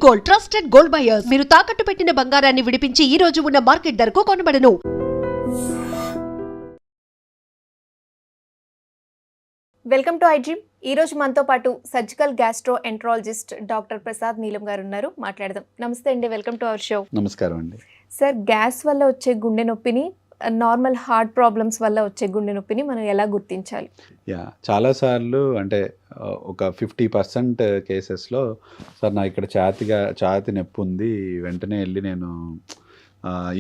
Gold trusted gold buyers మీరు తాకట్టు పెట్టిన బంగారాన్ని విడిపించి ఈ రోజు ఉన్న మార్కెట్ ధరకు కొనబడను. Welcome to iDream. ఈ రోజు మనతో పాటు surgical gastro enterologist doctor Prasad నీలం గారు ఉన్నారు. మాట్లాడదాం. నమస్తే అండి, వెల్కమ్ టు అవర్ షో. నమస్కారం అండి. సార్, గ్యాస్ వల్ల వచ్చే గుండె నొప్పిని, నార్మల్ హార్ట్ ప్రాబ్లమ్స్ వల్ల వచ్చే గుండె నొప్పిని మనం ఎలా గుర్తించాలి? చాలాసార్లు అంటే ఒక 50% కేసెస్లో సార్ నా ఇక్కడ ఛాతి నొప్పి ఉంది, వెంటనే వెళ్ళి నేను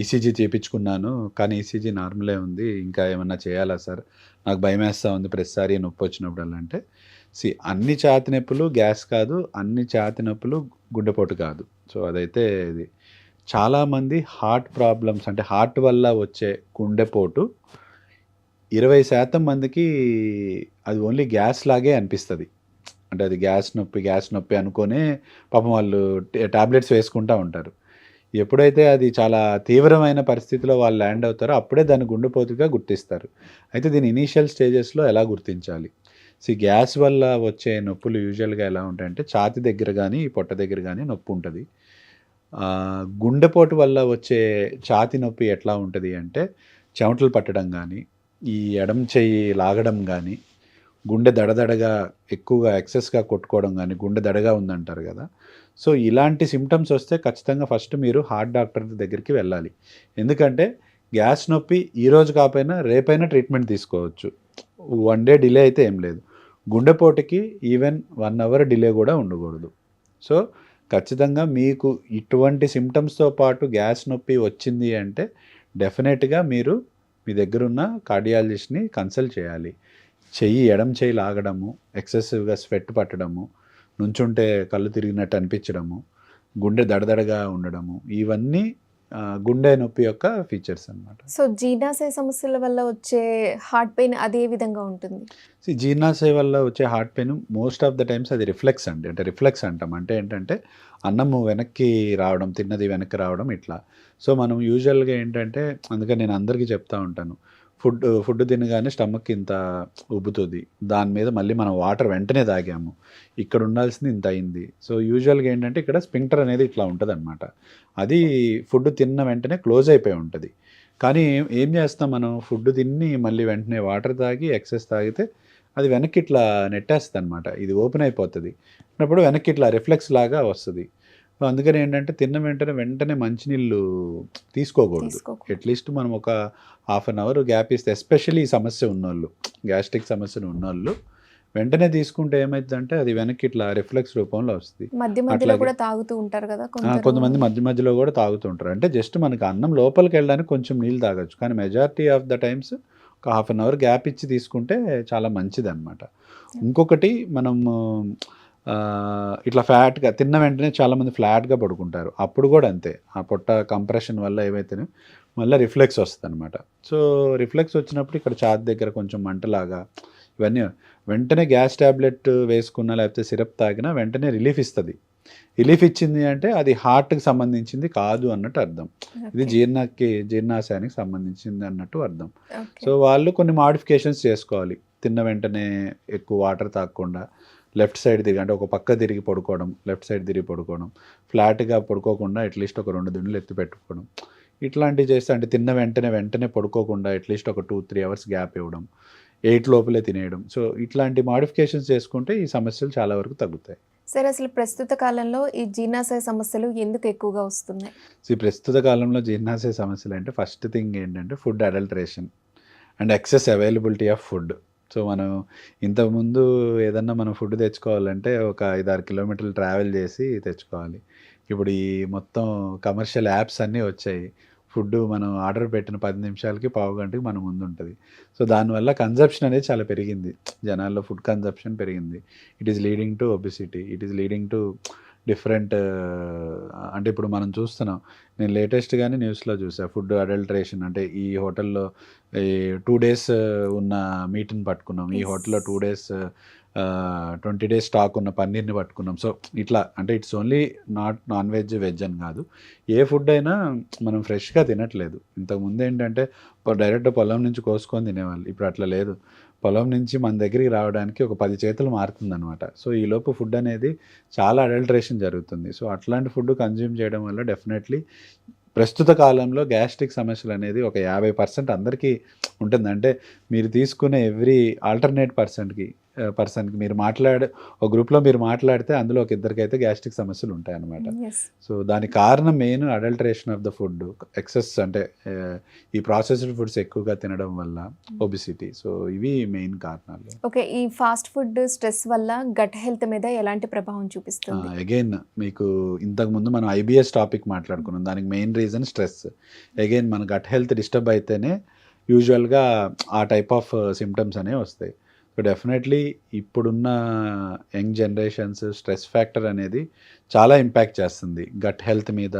ఈసీజీ చేయించుకున్నాను, కానీ ఈసీజీ నార్మలే ఉంది, ఇంకా ఏమన్నా చేయాలా సార్, నాకు భయం వేస్తూ ఉంది ప్రతిసారి నొప్పి వచ్చినప్పుడు అంటే అన్ని ఛాతి నొప్పులు గ్యాస్ కాదు, అన్ని ఛాతి నొప్పులు గుండెపోటు కాదు. సో అదైతే ఇది చాలామంది హార్ట్ ప్రాబ్లమ్స్ అంటే హార్ట్ వల్ల వచ్చే గుండెపోటు 20% మందికి అది ఓన్లీ గ్యాస్ లాగే అనిపిస్తుంది. అంటే అది గ్యాస్ నొప్పి అనుకునే పాపం వాళ్ళు టాబ్లెట్స్ వేసుకుంటూ ఉంటారు. ఎప్పుడైతే అది చాలా తీవ్రమైన పరిస్థితిలో వాళ్ళు ల్యాండ్ అవుతారో అప్పుడే దాన్ని గుండెపోటుగా గుర్తిస్తారు. అయితే దీని ఇనీషియల్ స్టేజెస్లో ఎలా గుర్తించాలి? గ్యాస్ వల్ల వచ్చే నొప్పులు యూజువల్గా ఎలా ఉంటాయంటే ఛాతి దగ్గర కానీ పొట్ట దగ్గర కానీ నొప్పి ఉంటుంది. గుండెపోటు వల్ల వచ్చే ఛాతి నొప్పి ఎట్లా ఉంటుంది అంటే చెమటలు పట్టడం కానీ, ఈ ఎడమ చెయ్యి లాగడం కానీ, గుండె దడదడగా ఎక్కువగా ఎక్సెస్గా కొట్టుకోవడం కానీ, గుండె దడగా ఉందంటారు కదా. సో ఇలాంటి సిమ్టమ్స్ వస్తే ఖచ్చితంగా ఫస్ట్ మీరు హార్ట్ డాక్టర్ దగ్గరికి వెళ్ళాలి. ఎందుకంటే గ్యాస్ నొప్పి ఈరోజు కాకపోయినా రేపైనా ట్రీట్మెంట్ తీసుకోవచ్చు. 1 డే డిలే అయితే ఏం లేదు. గుండెపోటుకి ఈవెన్ 1 అవర్ డిలే కూడా ఉండకూడదు. సో ఖచ్చితంగా మీకు ఇటువంటి సిమ్టమ్స్తో పాటు గ్యాస్ నొప్పి వచ్చింది అంటే డెఫినెట్గా మీరు మీ దగ్గరున్న కార్డియాలజిస్ట్ని కన్సల్ట్ చేయాలి. ఎడమ చెయ్యి లాగడము, ఎక్సెసివ్గా స్వెట్ పట్టడము, నుంచుంటే కళ్ళు తిరిగినట్టు అనిపించడము, గుండె దడదడగా ఉండడము, ఇవన్నీ గుండె నొప్పి యొక్క ఫీచర్స్ అన్నమాట. సో జీర్ణాశయ సమస్యల వల్ల వచ్చే హార్ట్ పెయిన్ అదే విధంగా ఉంటుంది? జీర్ణాశయ వల్ల వచ్చే heart pain most of the times అది రిఫ్లెక్స్ అండి. అంటే రిఫ్లెక్స్ అంటాం అంటే ఏంటంటే అన్నము వెనక్కి రావడం, తిన్నది వెనక్కి రావడం ఇట్లా. సో మనం యూజువల్గా ఏంటంటే అందుకని నేను అందరికీ చెప్తా ఉంటాను, ఫుడ్ తినగానే స్టమక్ ఇంత ఉబ్బుతుంది, దాని మీద మళ్ళీ మనం వాటర్ వెంటనే తాగాము, ఇక్కడ ఉండాల్సింది ఇంత అయింది. సో యూజువల్గా ఏంటంటే ఇక్కడ స్పింక్టర్ అనేది ఇట్లా ఉంటుంది అనమాట. అది ఫుడ్ తిన్న వెంటనే క్లోజ్ అయిపోయి ఉంటుంది. కానీ ఏం చేస్తాం మనం, ఫుడ్ తిని మళ్ళీ వెంటనే వాటర్ తాగి ఎక్సెస్ తాగితే అది వెనక్కి ఇట్లా నెట్టేస్తుంది అనమాట. ఇది ఓపెన్ అయిపోతుంది అన్నప్పుడు వెనక్కి ఇట్లా రిఫ్లెక్స్ లాగా వస్తుంది. అందుకని ఏంటంటే తిన్న వెంటనే మంచినీళ్ళు తీసుకోకూడదు. అట్లీస్ట్ మనం ఒక 1/2 అవర్ గ్యాప్ ఇస్తే, ఎస్పెషల్లీ ఈ సమస్య ఉన్నోళ్ళు, గ్యాస్ట్రిక్ సమస్యలు ఉన్నోళ్ళు వెంటనే తీసుకుంటే ఏమైందంటే అది వెనక్కి ఇట్లా రిఫ్లెక్స్ రూపంలో వస్తుంది. మధ్యలో కూడా తాగుతూ ఉంటారు కదా కొంతమంది, మధ్యలో కూడా తాగుతూ ఉంటారు. అంటే జస్ట్ మనకి అన్నం లోపలికి వెళ్ళడానికి కొంచెం నీళ్ళు తాగొచ్చు, కానీ మెజారిటీ ఆఫ్ ద టైమ్స్ ఒక 1/2 అవర్ గ్యాప్ ఇచ్చి తీసుకుంటే చాలా మంచిది అనమాట. ఇంకొకటి మనం ఇట్లా ఫ్లాట్గా తిన్న వెంటనే చాలామంది ఫ్లాట్గా పడుకుంటారు. అప్పుడు కూడా అంతే, ఆ పొట్ట కంప్రెషన్ వల్ల ఏవైతేనే మళ్ళీ రిఫ్లెక్స్ వస్తుంది అనమాట. సో రిఫ్లెక్స్ వచ్చినప్పుడు ఇక్కడ ఛాతి దగ్గర కొంచెం మంటలాగా ఇవన్నీ వెంటనే గ్యాస్ ట్యాబ్లెట్ వేసుకున్నా లేకపోతే సిరప్ తాగినా వెంటనే రిలీఫ్ ఇస్తుంది. రిలీఫ్ ఇచ్చింది అంటే అది హార్ట్కి సంబంధించింది కాదు అన్నట్టు అర్థం. ఇది జీర్ణాశయానికి సంబంధించింది అన్నట్టు అర్థం. సో వాళ్ళు కొన్ని మాడిఫికేషన్స్ చేసుకోవాలి. తిన్న వెంటనే ఎక్కువ వాటర్ తాగకుండా లెఫ్ట్ సైడ్ తిరిగి, అంటే ఒక పక్క తిరిగి పడుకోవడం, లెఫ్ట్ సైడ్ తిరిగి పడుకోవడం, ఫ్లాట్గా పడుకోకుండా అట్లీస్ట్ ఒక 2 దిండులు ఎత్తి పెట్టుకోవడం, ఇట్లాంటివి చేస్తే అంటే తిన్న వెంటనే పడుకోకుండా అట్లీస్ట్ ఒక 2-3 అవర్స్ గ్యాప్ ఇవ్వడం, 8 లోపలే తినేయడం. సో ఇట్లాంటి మాడిఫికేషన్స్ చేసుకుంటే ఈ సమస్యలు చాలా వరకు తగ్గుతాయి. సరే, అసలు ప్రస్తుత కాలంలో ఈ జీర్ణాశయ సమస్యలు ఎందుకు ఎక్కువగా వస్తున్నాయి? ప్రస్తుత కాలంలో జీర్ణాశయ సమస్యలు అంటే ఫస్ట్ థింగ్ ఏంటంటే food adulteration and excess availability of food. So మనం ఇంతకుముందు ఏదన్నా మనం ఫుడ్ తెచ్చుకోవాలంటే ఒక 5-6 కిలోమీటర్లు ట్రావెల్ చేసి తెచ్చుకోవాలి. ఇప్పుడు ఈ మొత్తం కమర్షియల్ యాప్స్ అన్నీ వచ్చాయి. ఫుడ్ మనం ఆర్డర్ పెట్టిన 10 నిమిషాలకి, పావు గంటకి మన ముందు ఉంటుంది. సో దానివల్ల కన్జప్షన్ అనేది చాలా పెరిగింది, జనాల్లో ఫుడ్ కన్జప్షన్ పెరిగింది. It is leading to obesity, it is leading to different అంటే ఇప్పుడు మనం చూస్తున్నాం, నేను లేటెస్ట్గానే న్యూస్లో చూసా, ఫుడ్ అడల్టరేషన్ అంటే ఈ హోటల్లో ఈ 2 days ఉన్న మీట్ని పట్టుకున్నాం, ఈ హోటల్లో 2 days 20 days స్టాక్ ఉన్న పన్నీర్ని పట్టుకున్నాం. సో ఇట్లా అంటే it's only not non veg, veg అని కాదు. ఏ ఫుడ్ అయినా మనం ఫ్రెష్గా తినట్లేదు. ఇంతకుముందు ఏంటంటే డైరెక్ట్ పొలం నుంచి కోసుకొని తినేవాళ్ళు. ఇప్పుడు అట్లా లేదు. పొలం నుంచి మన దగ్గరికి రావడానికి ఒక 10 చేతులు మారుతుందనమాట. సో ఈలోపు ఫుడ్ అనేది చాలా అడల్టరేషన్ జరుగుతుంది. సో అట్లాంటి ఫుడ్ కన్జ్యూమ్ చేయడం వల్ల డెఫినెట్లీ ప్రస్తుత కాలంలో గ్యాస్ట్రిక్ సమస్యలు అనేది ఒక 50% అందరికీ ఉంటుంది. అంటే మీరు తీసుకునే ఎవ్రీ ఆల్టర్నేట్ పర్సన్కి మీరు ఒక గ్రూప్లో మీరు మాట్లాడితే అందులో ఒక ఇద్దరికైతే గ్యాస్ట్రిక్ సమస్యలు ఉంటాయి అన్నమాట. సో దానికి కారణం main adulteration of the food, excess అంటే ఈ ప్రాసెస్డ్ ఫుడ్స్ ఎక్కువగా తినడం వల్ల ఒబిసిటీ. సో ఇవి మెయిన్ కారణాలు. ఓకే, ఈ ఫాస్ట్ ఫుడ్ స్ట్రెస్ వల్ల గట్ హెల్త్ మీద ఎలాంటి ప్రభావం చూపిస్తుంది? అగైన్ మీకు ఇంతకుముందు మనం IBS టాపిక్ మాట్లాడుకున్నాం. దానికి మెయిన్ రీజన్ స్ట్రెస్. అగైన్ మన గట్ హెల్త్ డిస్టర్బ్ అయితేనే యూజువల్గా ఆ టైప్ ఆఫ్ సిమ్టమ్స్ అనేవి వస్తాయి. సో డెఫినెట్లీ ఇప్పుడున్న యంగ్ జనరేషన్స్ స్ట్రెస్ ఫ్యాక్టర్ అనేది చాలా ఇంపాక్ట్ చేస్తుంది గట్ హెల్త్ మీద.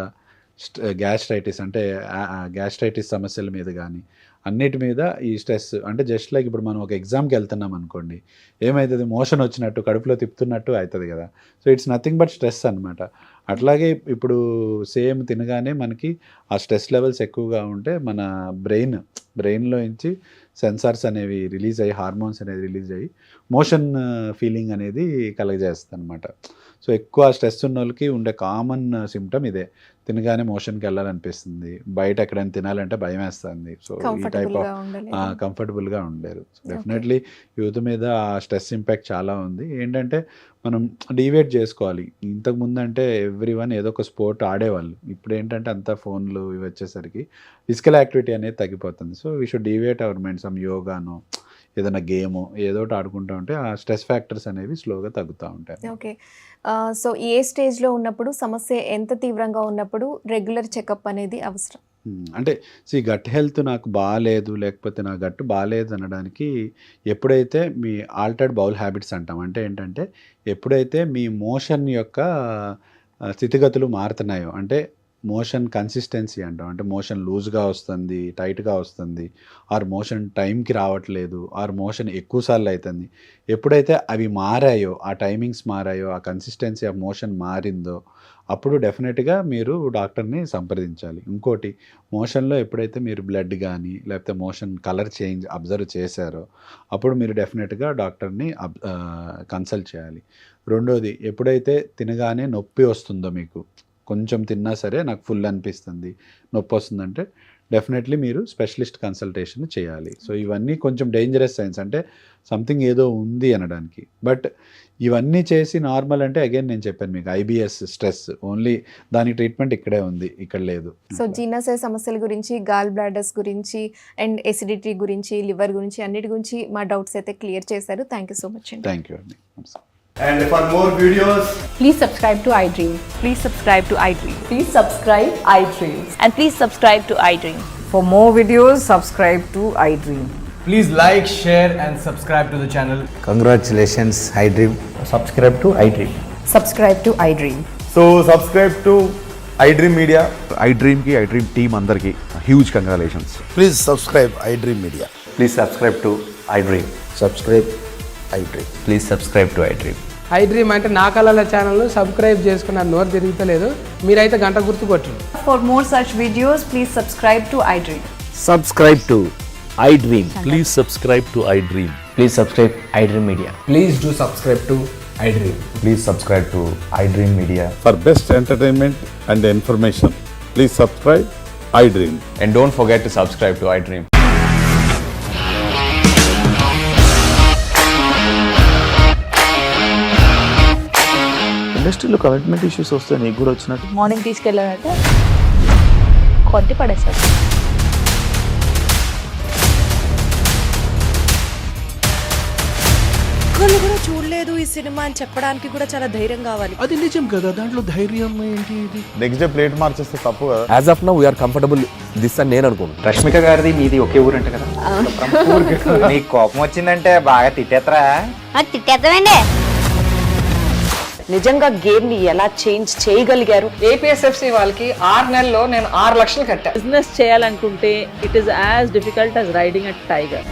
గ్యాస్ట్రైటిస్ అంటే గ్యాస్ట్రైటిస్ సమస్యల మీద కానీ అన్నిటి మీద ఈ స్ట్రెస్ అంటే జస్ట్ లైక్ ఇప్పుడు మనం ఒక ఎగ్జామ్కి వెళ్తున్నాం అనుకోండి, ఏమవుతుంది, మోషన్ వచ్చినట్టు కడుపులో తిప్పుతున్నట్టు అవుతుంది కదా. So it's nothing but stress అనమాట. అట్లాగే ఇప్పుడు సేమ్ తినగానే మనకి ఆ స్ట్రెస్ లెవెల్స్ ఎక్కువగా ఉంటే మన బ్రెయిన్లో నుంచి సెన్సార్స్ అనేవి రిలీజ్ అయ్యి, హార్మోన్స్ అనేది రిలీజ్ అయ్యి మోషన్ ఫీలింగ్ అనేది కలగజేస్తుంది అనమాట. సో ఎక్కువ స్ట్రెస్ ఉన్న వాళ్ళకి ఉండే కామన్ సిమ్టమ్ ఇదే. తినగానే మోషన్కి వెళ్ళాలనిపిస్తుంది, బయట ఎక్కడైనా తినాలంటే భయం వేస్తుంది. సో ఈ టైప్ ఆఫ్ కంఫర్టబుల్గా ఉండలేరు. సో డెఫినెట్లీ యూత్ మీద ఆ స్ట్రెస్ ఇంపాక్ట్ చాలా ఉంది. ఏంటంటే మనం డివేట్ చేసుకోవాలి. ఇంతకుముందు అంటే ఎవ్రీవన్ ఏదో ఒక స్పోర్ట్ ఆడేవాళ్ళు. ఇప్పుడు ఏంటంటే అంతా ఫోన్లు ఇవి వచ్చేసరికి ఫిజికల్ యాక్టివిటీ అనేది తగ్గిపోతుంది. సో వీ షుడ్ డివేట్ అవర్ మైండ్, సమ్ యోగానో ఏదైనా గేమ్ ఏదో ఒకటి ఆడుకుంటూ ఉంటే ఆ స్ట్రెస్ ఫ్యాక్టర్స్ అనేవి స్లోగా తగ్గుతూ ఉంటాయి. ఓకే, సో ఏ స్టేజ్లో ఉన్నప్పుడు, సమస్య ఎంత తీవ్రంగా ఉన్నప్పుడు రెగ్యులర్ చెకప్ అనేది అవసరం? అంటే గట్ హెల్త్ నాకు బాగాలేదు, లేకపోతే నా గట్టు బాగాలేదు అనడానికి ఎప్పుడైతే మీ ఆల్టర్డ్ బౌల్ హ్యాబిట్స్ అంటాం. అంటే ఏంటంటే ఎప్పుడైతే మీ మోషన్ యొక్క స్థితిగతులు మారుతున్నాయో, అంటే మోషన్ కన్సిస్టెన్సీ అంటాం. అంటే మోషన్ లూజ్గా వస్తుంది, టైట్గా వస్తుంది, ఆర్ మోషన్ టైంకి రావట్లేదు, ఆర్ మోషన్ ఎక్కువసార్లు అవుతుంది. ఎప్పుడైతే అవి మారాయో, ఆ టైమింగ్స్ మారాయో, ఆ కన్సిస్టెన్సీ ఆఫ్ మోషన్ మారిందో అప్పుడు డెఫినెట్గా మీరు డాక్టర్ని సంప్రదించాలి. ఇంకోటి, మోషన్లో ఎప్పుడైతే మీరు బ్లడ్ కానీ లేకపోతే మోషన్ కలర్ చేంజ్ అబ్జర్వ్ చేశారో అప్పుడు మీరు డెఫినెట్గా డాక్టర్ని కన్సల్ట్ చేయాలి. రెండోది, ఎప్పుడైతే తినగానే నొప్పి వస్తుందో, మీకు కొంచెం తిన్నా సరే నాకు ఫుల్ అనిపిస్తుంది, నొప్పి వస్తుందంటే డెఫినెట్లీ మీరు స్పెషలిస్ట్ కన్సల్టేషన్ చేయాలి. సో ఇవన్నీ కొంచెం డేంజరస్ సైన్స్, అంటే సంథింగ్ ఏదో ఉంది అనడానికి. బట్ ఇవన్నీ చేసి నార్మల్ అంటే అగైన్ నేను చెప్పాను మీకు IBS స్ట్రెస్ ఓన్లీ, దాని ట్రీట్మెంట్ ఇక్కడే ఉంది, ఇక్కడ లేదు. సో జీర్ణాశయ సమస్యల గురించి, గాల్ బ్లాడర్స్ గురించి అండ్ ఎసిడిటీ గురించి, లివర్ గురించి, అన్నిటి గురించి మా డౌట్స్ అయితే క్లియర్ చేశారు. థ్యాంక్ యూ సో మచ్ అండి. థ్యాంక్ యూ అండి. And for more videos, Please subscribe to iDream. Please subscribe to iDream. Please subscribe iDream. And please subscribe to iDream. For more videos, subscribe to iDream. please like, share and subscribe to the channel. Congratulations, iDream. Subscribe to iDream. Subscribe to iDream. So subscribe to iDream Media. iDream ki iDream team andarki huge congratulations. Please subscribe iDream Media. Please subscribe to iDream. Subscribe iDream. Please subscribe to iDream. iDream అంటే నా కళల channel subscribe చేసుకున్న నోరు తిరుగుతలేదు, మీరైతే గంట గుర్తు కొట్టండి. For more such videos, please subscribe to iDream. Subscribe to iDream. Please subscribe to iDream. Please subscribe iDream Media. Please do subscribe to iDream. Please subscribe to iDream Media. For best entertainment and information, please subscribe iDream. And don't forget to subscribe to iDream. ఇండస్ట్రీలో commitment issues వస్తే నీకు కూడా వచ్చినట్టు morning తీసుకెళ్ళారంటే కొద్ది పడేస్తారు. ఒక్కళ్ళు కూడా చూడలేదు ఈ సినిమా అని చెప్పడానికి కూడా చాలా ధైర్యం కావాలి. అది నిజం కదా, దాంట్లో ధైర్యం ఏంటి? ఇది నెక్స్ట్ డే ప్లేట్ మార్చేస్తే తప్పు కదా. As of now we are comfortable this అని నేను అనుకోను. రష్మిక గారిది మీది ఒకే ఊరు అంట కదా. నీకు కోపం వచ్చిందంటే బాగా తిట్టేత్తరా? తిట్టేద్దామండి. నిజంగా గేమ్ ని ఎలా చేంజ్ చేయగలిగారు? APSFC వాళ్ళకి 6 నెలల్లో నేను 6 లక్షలు కట్టా. బిజినెస్ చేయాలనుకుంటే it is as difficult as riding a tiger.